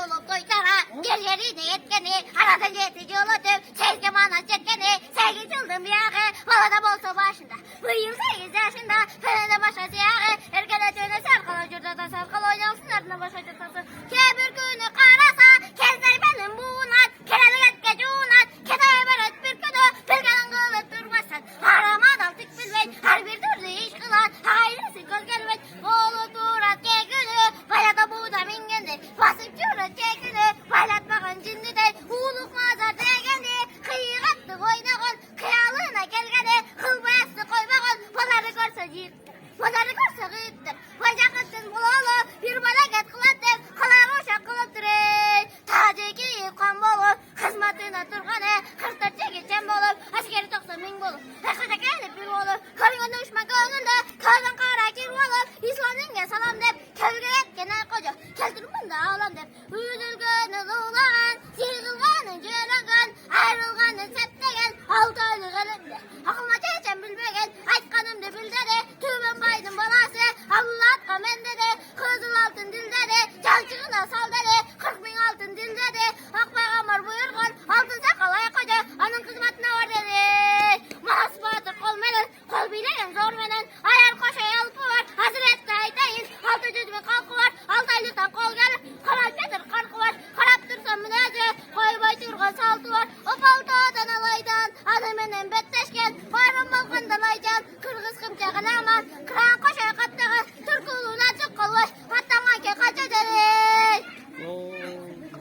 olup doytara, gel yetkeni, aradan yetici olup, sevgi bana çetkeni, sevgi çıldım yağı, balada bolsa başında. Bu yıl 8 yaşında, fenede başa siyağı, erkele tüyüne sarkalı, cürda da sarkalı, oynansın ardına başa cırtasın. Kebir günü karasa, kezder benim buğunat, kereli etke cuğunat, kedaya beret bir kötü, bilgenin kılıp durmasın. Haram adam tık bilmeyin, her bir türlü iş kılan, hayrısı göz gelmeyin, oğlu durat kekülü, balada buğda mingendi, basıp cürüt kekülü, balatmakın cindide, uğluk mazar degendi, kıyık attı oynakın, kıyalığına gelgeni, kıl bayası koymakın, bunları görse yiğittir, bunları görse yiğittir, bacak ıttın bulalı, bir balaket kılattır, kalağı uşak kılıptır ey, tacı giyip kan bolu, hizmetine turganı, 44 çekilçen bolu, askeri 90 bin bolu, herkese gelip bir bolu, karın düşman gönlünde, kazan kara kir bolu, İslam'ın salam dep, kevge et genel koca, keltirin bunda ağlam dep, üzülgünü uğlan, silgılganın cürengen, ayrılganın septegen, 6 aylık elimde, aklıma geçen bilmegen, aytkanımdı bildere, tübün baydın balası, Allah atka mende de, kızıl altın dilde de, çalçığına sal dere, 40 bin altın dilde de, akbaygamar buyurgan, altın sakal ayakoca, anın kızmatına var dedi. Mahas batır kol menen, kol bilegen zor menen, ayar koşa yalpı var, hazrette aytayın, 600 bin kalkı var, 6 aylıktan kol gelir, kamal petir karkı var, karaptırsan münece, koy baytırgan saltı var, o paltodan alaydan, adı menen betteşken, bayram balkandan aycan, kırgız kımça kalam